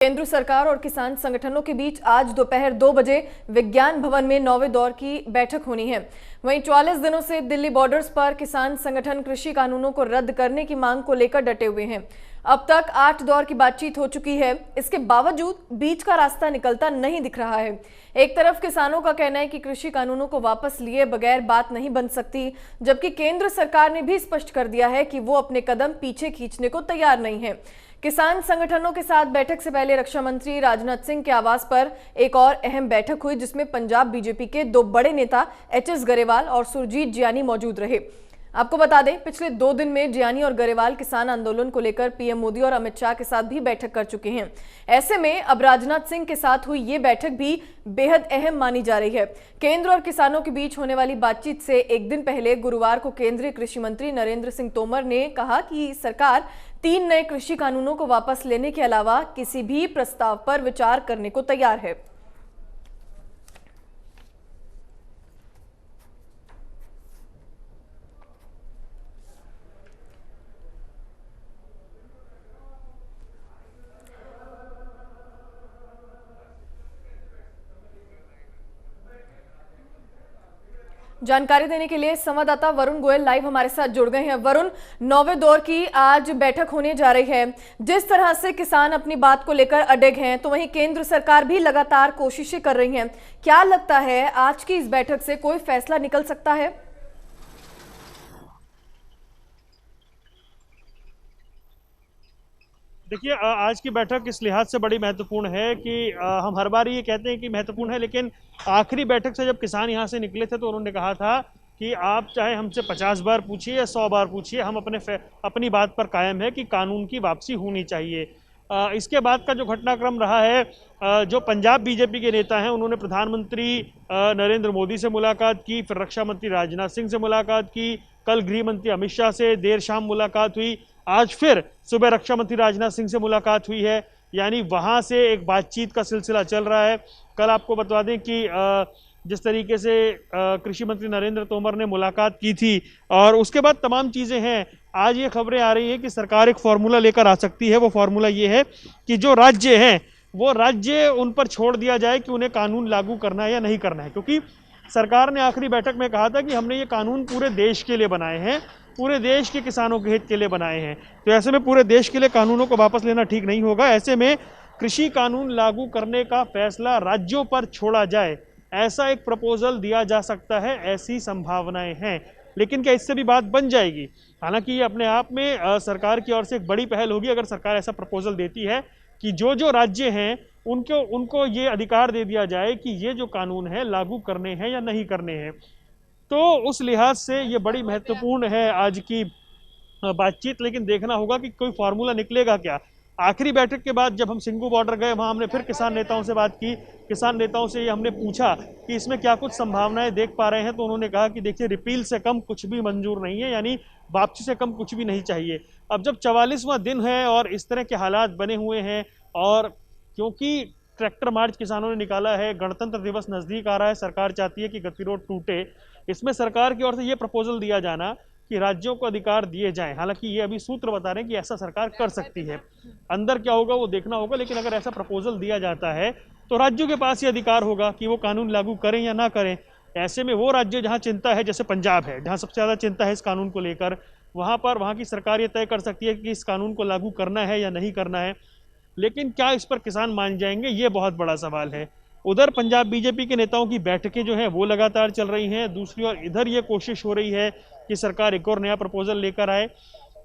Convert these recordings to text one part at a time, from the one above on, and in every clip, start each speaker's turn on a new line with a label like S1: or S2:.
S1: केंद्र सरकार और किसान संगठनों के बीच आज दोपहर 2 बजे विज्ञान भवन में 9वें दौर की बैठक होनी है। वहीं 44 दिनों से दिल्ली बॉर्डर्स पर किसान संगठन कृषि कानूनों को रद्द करने की मांग को लेकर डटे हुए हैं। अब तक 8 दौर की बातचीत हो चुकी है। इसके बावजूद बीच का रास्ता निकलता नहीं दिख रहा है। एक तरफ किसानों का कहना है कि कृषि कानूनों को वापस लिए बगैर बात नहीं बन सकती, जबकि केंद्र सरकार ने भी स्पष्ट कर दिया है कि वो अपने कदम पीछे खींचने को तैयार नहीं है। किसान संगठनों के साथ बैठक से पहले रक्षा मंत्री राजनाथ सिंह के आवास पर एक और अहम बैठक हुई, जिसमें पंजाब बीजेपी के 2 बड़े नेता एचएस गरेवाल और सुरजीत जियानी मौजूद रहे। आपको बता दें, पिछले 2 दिन में जियानी और गरेवाल किसान आंदोलन को लेकर पीएम मोदी और अमित शाह के साथ भी बैठक कर चुके हैं। ऐसे में अब राजनाथ सिंह के साथ हुई ये बैठक भी बेहद अहम मानी जा रही है। केंद्र और किसानों के बीच होने वाली बातचीत से एक दिन पहले गुरुवार को केंद्रीय कृषि मंत्री नरेंद्र सिंह तोमर ने कहा कि सरकार 3 नए कृषि कानूनों को वापस लेने के अलावा किसी भी प्रस्ताव पर विचार करने को तैयार है। जानकारी देने के लिए संवाददाता वरुण गोयल लाइव हमारे साथ जुड़ गए हैं। वरुण, 9वें दौर की आज बैठक होने जा रही है। जिस तरह से किसान अपनी बात को लेकर अड़ग हैं, तो वहीं केंद्र सरकार भी लगातार कोशिशें कर रही है। क्या लगता है आज की इस बैठक से कोई फैसला निकल सकता है?
S2: देखिए, आज की बैठक इस लिहाज से बड़ी महत्वपूर्ण है कि हम हर बार ये कहते हैं कि महत्वपूर्ण है, लेकिन आखिरी बैठक से जब किसान यहाँ से निकले थे तो उन्होंने कहा था कि आप चाहे हमसे 50 बार पूछिए या 100 बार पूछिए, हम अपनी बात पर कायम है कि कानून की वापसी होनी चाहिए। इसके बाद का जो घटनाक्रम रहा है, जो पंजाब बीजेपी के नेता हैं उन्होंने प्रधानमंत्री नरेंद्र मोदी से मुलाकात की, फिर रक्षा मंत्री राजनाथ सिंह से मुलाकात की, कल गृह मंत्री अमित शाह से देर शाम मुलाकात हुई, आज फिर सुबह रक्षा मंत्री राजनाथ सिंह से मुलाकात हुई है। यानी वहाँ से एक बातचीत का सिलसिला चल रहा है। कल आपको बता दें कि जिस तरीके से कृषि मंत्री नरेंद्र तोमर ने मुलाकात की थी और उसके बाद तमाम चीज़ें हैं, आज ये खबरें आ रही हैं कि सरकार एक फार्मूला लेकर आ सकती है। वो फार्मूला ये है कि जो राज्य हैं वो राज्य उन पर छोड़ दिया जाए कि उन्हें कानून लागू करना है या नहीं करना है, क्योंकि सरकार ने आखिरी बैठक में कहा था कि हमने ये कानून पूरे देश के लिए बनाए हैं, पूरे देश के किसानों के हित के लिए बनाए हैं। तो ऐसे में पूरे देश के लिए कानूनों को वापस लेना ठीक नहीं होगा। ऐसे में कृषि कानून लागू करने का फैसला राज्यों पर छोड़ा जाए, ऐसा एक प्रपोजल दिया जा सकता है, ऐसी संभावनाएं हैं। लेकिन क्या इससे भी बात बन जाएगी? हालांकि ये अपने आप में सरकार की ओर से एक बड़ी पहल होगी अगर सरकार ऐसा प्रपोजल देती है कि जो राज्य हैं उनको ये अधिकार दे दिया जाए कि ये जो कानून है लागू करने हैं या नहीं करने हैं। तो उस लिहाज से ये बड़ी महत्वपूर्ण है आज की बातचीत। लेकिन देखना होगा कि कोई फार्मूला निकलेगा क्या। आखिरी बैठक के बाद जब हम सिंगू बॉर्डर गए, वहाँ हमने फिर किसान नेताओं से बात की। किसान नेताओं से ये हमने पूछा कि इसमें क्या कुछ संभावनाएं देख पा रहे हैं, तो उन्होंने कहा कि देखिए, रिपील से कम कुछ भी मंजूर नहीं है, यानी वापसी से कम कुछ भी नहीं चाहिए। अब जब 44वां दिन है और इस तरह के हालात बने हुए हैं, और क्योंकि ट्रैक्टर मार्च किसानों ने निकाला है, गणतंत्र दिवस नज़दीक आ रहा है, सरकार चाहती है कि गतिरोध टूटे। इसमें सरकार की ओर से ये प्रपोजल दिया जाना कि राज्यों को अधिकार दिए जाएं। हालांकि ये अभी सूत्र बता रहे हैं कि ऐसा सरकार कर सकती है, अंदर क्या होगा वो देखना होगा। लेकिन अगर ऐसा प्रपोजल दिया जाता है तो राज्यों के पास ये अधिकार होगा कि वो कानून लागू करें या ना करें। ऐसे में वो राज्य जहाँ चिंता है, जैसे पंजाब है, जहाँ सबसे ज़्यादा चिंता है इस कानून को लेकर, वहाँ की सरकार ये तय कर सकती है कि इस कानून को लागू करना है या नहीं करना है। लेकिन क्या इस पर किसान मान जाएंगे, ये बहुत बड़ा सवाल है। उधर पंजाब बीजेपी के नेताओं की बैठकें जो हैं वो लगातार चल रही हैं, दूसरी ओर इधर ये कोशिश हो रही है कि सरकार एक और नया प्रपोजल लेकर आए।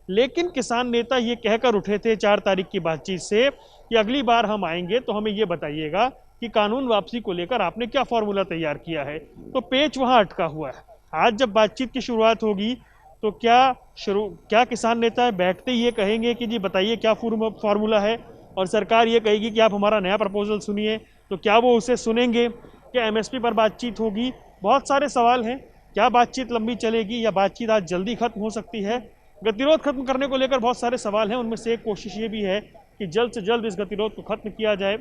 S2: लेकिन किसान नेता ये कहकर उठे थे 4 तारीख की बातचीत से कि अगली बार हम आएंगे तो हमें ये बताइएगा कि कानून वापसी को लेकर आपने क्या फॉर्मूला तैयार किया है। तो पेच वहाँ अटका हुआ है। आज जब बातचीत की शुरुआत होगी तो क्या किसान नेता बैठते ही ये कहेंगे कि जी बताइए क्या फार्मूला है, और सरकार ये कहेगी कि आप हमारा नया प्रपोजल सुनिए, तो क्या वो उसे सुनेंगे? क्या एमएसपी पर बातचीत होगी? बहुत सारे सवाल हैं। क्या बातचीत लंबी चलेगी या बातचीत आज जल्दी खत्म हो सकती है? गतिरोध खत्म करने को लेकर बहुत सारे सवाल हैं। उनमें से एक कोशिश ये भी है कि जल्द से जल्द इस गतिरोध को खत्म किया जाए।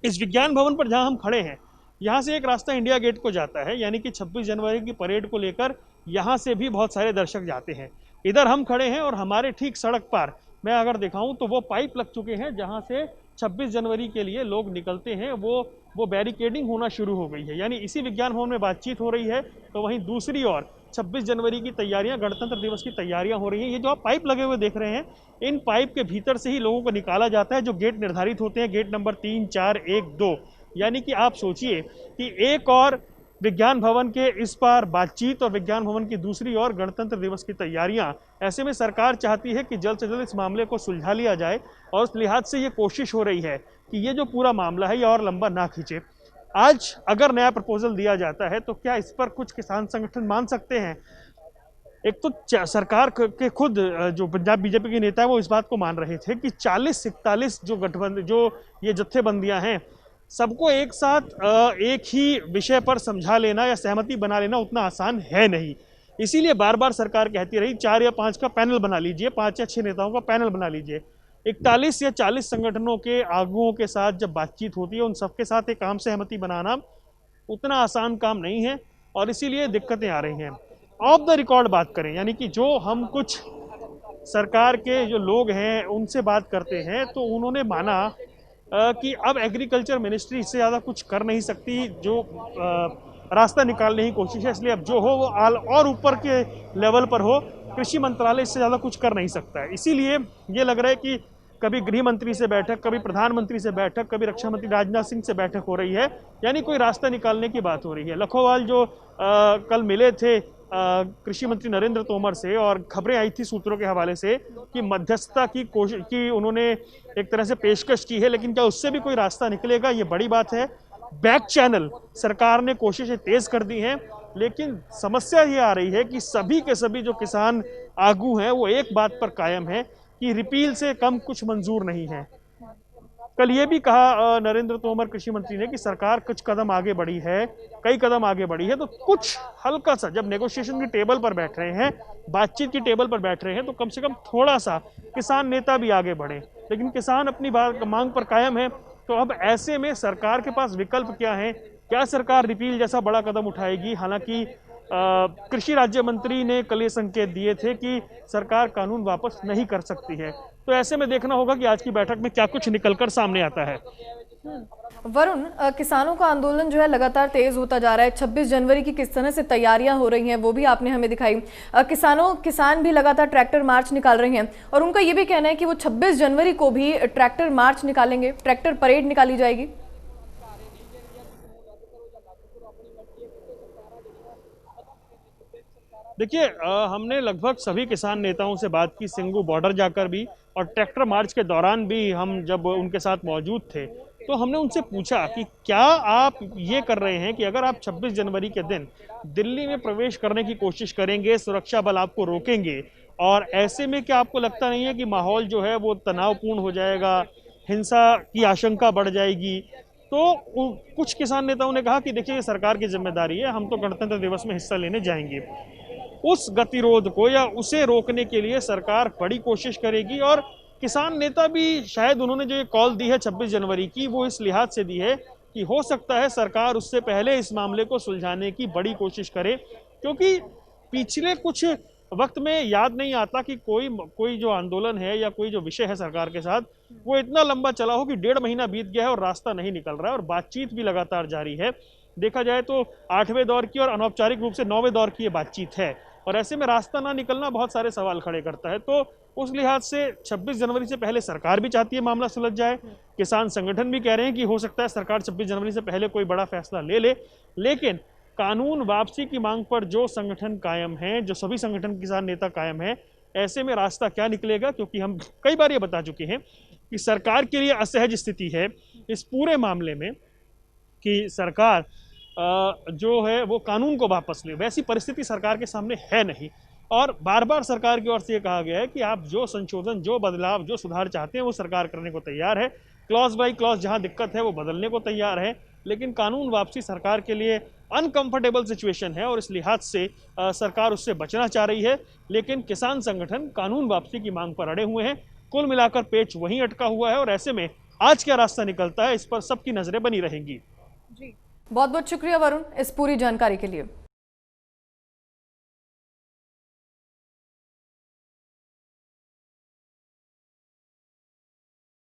S2: इस विज्ञान भवन पर जहाँ हम खड़े हैं, यहाँ से एक रास्ता इंडिया गेट को जाता है, यानी कि 26 जनवरी की परेड को लेकर यहाँ से भी बहुत सारे दर्शक जाते हैं। इधर हम खड़े हैं और हमारे ठीक सड़क पर मैं अगर दिखाऊं तो वो पाइप लग चुके हैं जहाँ से 26 जनवरी के लिए लोग निकलते हैं वो बैरिकेडिंग होना शुरू हो गई है। यानी इसी विज्ञान भवन में बातचीत हो रही है, तो वहीं दूसरी ओर 26 जनवरी की तैयारियां, गणतंत्र दिवस की तैयारियां हो रही हैं। ये जो आप पाइप लगे हुए देख रहे हैं, इन पाइप के भीतर से ही लोगों को निकाला जाता है, जो गेट निर्धारित होते हैं, गेट नंबर 3, 4, 1, 2। यानी कि आप सोचिए कि एक और विज्ञान भवन के इस पार बातचीत और विज्ञान भवन की दूसरी ओर गणतंत्र दिवस की तैयारियां। ऐसे में सरकार चाहती है कि जल्द से जल्द इस मामले को सुलझा लिया जाए, और उस लिहाज से ये कोशिश हो रही है कि ये जो पूरा मामला है ये और लंबा ना खींचे। आज अगर नया प्रपोजल दिया जाता है तो क्या इस पर कुछ किसान संगठन मान सकते हैं? एक तो सरकार के खुद जो पंजाब बीजेपी के नेता है वो इस बात को मान रहे थे कि 40-41 जो गठबंधन, जो ये जत्थेबंदियां हैं, सबको एक साथ एक ही विषय पर समझा लेना या सहमति बना लेना उतना आसान है नहीं। इसीलिए बार बार सरकार कहती रही 4 या 5 का पैनल बना लीजिए, 5 या 6 नेताओं का पैनल बना लीजिए। 41 या 40 संगठनों के आगुओं के साथ जब बातचीत होती है, उन सबके साथ एक आम सहमति बनाना उतना आसान काम नहीं है, और इसीलिए दिक्कतें आ रही हैं। ऑफ द रिकॉर्ड बात करें, यानी कि जो हम कुछ सरकार के जो लोग हैं उनसे बात करते हैं, तो उन्होंने माना कि अब एग्रीकल्चर मिनिस्ट्री इससे ज़्यादा कुछ कर नहीं सकती, जो रास्ता निकालने की कोशिश है, इसलिए अब जो हो वो और ऊपर के लेवल पर हो, कृषि मंत्रालय इससे ज़्यादा कुछ कर नहीं सकता है। इसीलिए ये लग रहा है कि कभी गृह मंत्री से बैठक, कभी प्रधानमंत्री से बैठक, कभी रक्षा मंत्री राजनाथ सिंह से बैठक हो रही है, यानी कोई रास्ता निकालने की बात हो रही है। लखोवाल जो कल मिले थे कृषि मंत्री नरेंद्र तोमर से, और खबरें आई थी सूत्रों के हवाले से कि मध्यस्थता की कोशिश की उन्होंने एक तरह से पेशकश की है, लेकिन क्या उससे भी कोई रास्ता निकलेगा, ये बड़ी बात है। बैक चैनल सरकार ने कोशिशें तेज कर दी हैं, लेकिन समस्या ये आ रही है कि सभी के सभी जो किसान आगू हैं वो एक बात पर कायम है कि रिपील से कम कुछ मंजूर नहीं है। कल ये भी कहा नरेंद्र तोमर कृषि मंत्री ने कि सरकार कुछ कदम आगे बढ़ी है, कई कदम आगे बढ़ी है, तो कुछ हल्का सा, जब नेगोशिएशन की टेबल पर बैठ रहे हैं, बातचीत की टेबल पर बैठ रहे हैं, तो कम से कम थोड़ा सा किसान नेता भी आगे बढ़े। लेकिन किसान अपनी बात मांग पर कायम है, तो अब ऐसे में सरकार के पास विकल्प क्या है? क्या सरकार रिपील जैसा बड़ा कदम उठाएगी? हालांकि कृषि राज्य मंत्री ने कल ये संकेत दिए थे कि सरकार कानून वापस नहीं कर सकती है। तो ऐसे में देखना होगा कि आज की बैठक में क्या कुछ निकलकर सामने आता है।
S1: वरुण, किसानों का आंदोलन जो है लगातार तेज होता जा रहा है। 26 जनवरी की किस तरह से तैयारियां हो रही हैं वो भी आपने हमें दिखाई। किसान भी लगातार ट्रैक्टर मार्च निकाल रहे हैं, और उनका ये भी कहना है कि वो 26 जनवरी को भी ट्रैक्टर मार्च निकालेंगे, ट्रैक्टर परेड निकाली जाएगी।
S2: देखिए, हमने लगभग सभी किसान नेताओं से बात की, सिंगू बॉर्डर जाकर भी, और ट्रैक्टर मार्च के दौरान भी हम जब उनके साथ मौजूद थे तो हमने उनसे पूछा कि क्या आप ये कर रहे हैं कि अगर आप 26 जनवरी के दिन दिल्ली में प्रवेश करने की कोशिश करेंगे, सुरक्षा बल आपको रोकेंगे, और ऐसे में क्या आपको लगता नहीं है कि माहौल जो है वो तनावपूर्ण हो जाएगा, हिंसा की आशंका बढ़ जाएगी? तो कुछ किसान नेताओं ने कहा कि देखिए, ये सरकार की जिम्मेदारी है, हम तो गणतंत्र दिवस में हिस्सा लेने जाएंगे। उस गतिरोध को या उसे रोकने के लिए सरकार बड़ी कोशिश करेगी, और किसान नेता भी शायद उन्होंने जो ये कॉल दी है 26 जनवरी की, वो इस लिहाज से दी है कि हो सकता है सरकार उससे पहले इस मामले को सुलझाने की बड़ी कोशिश करे, क्योंकि पिछले कुछ वक्त में याद नहीं आता कि कोई जो आंदोलन है या कोई जो विषय है सरकार के साथ, वो इतना लंबा चला हो कि 1.5 महीना बीत गया है और रास्ता नहीं निकल रहा है, और बातचीत भी लगातार जारी है। देखा जाए तो 8वें दौर की और अनौपचारिक रूप से 9वें दौर की ये बातचीत है, और ऐसे में रास्ता ना निकलना बहुत सारे सवाल खड़े करता है। तो उस लिहाज से 26 जनवरी से पहले सरकार भी चाहती है मामला सुलझ जाए। किसान संगठन भी कह रहे हैं कि हो सकता है सरकार 26 जनवरी से पहले कोई बड़ा फैसला ले ले, लेकिन कानून वापसी की मांग पर जो संगठन कायम हैं, जो सभी संगठन किसान नेता कायम हैं, ऐसे में रास्ता क्या निकलेगा? क्योंकि हम कई बार ये बता चुके हैं कि सरकार के लिए असहज स्थिति है इस पूरे मामले में कि सरकार जो है वो कानून को वापस ले, वैसी परिस्थिति सरकार के सामने है नहीं। और बार बार सरकार की ओर से ये कहा गया है कि आप जो संशोधन, जो बदलाव, जो सुधार चाहते हैं वो सरकार करने को तैयार है, क्लॉज बाई क्लॉज जहां दिक्कत है वो बदलने को तैयार है, लेकिन कानून वापसी सरकार के लिए अनकंफर्टेबल सिचुएशन है, और इस लिहाज से सरकार उससे बचना चाह रही है। लेकिन किसान संगठन कानून वापसी की मांग पर अड़े हुए हैं। कुल मिलाकर पेच वहीं अटका हुआ है, और ऐसे में आज क्या रास्ता निकलता है इस पर सबकी नजरें बनी रहेंगी।
S1: जी, बहुत बहुत शुक्रिया वरुण इस पूरी जानकारी के लिए।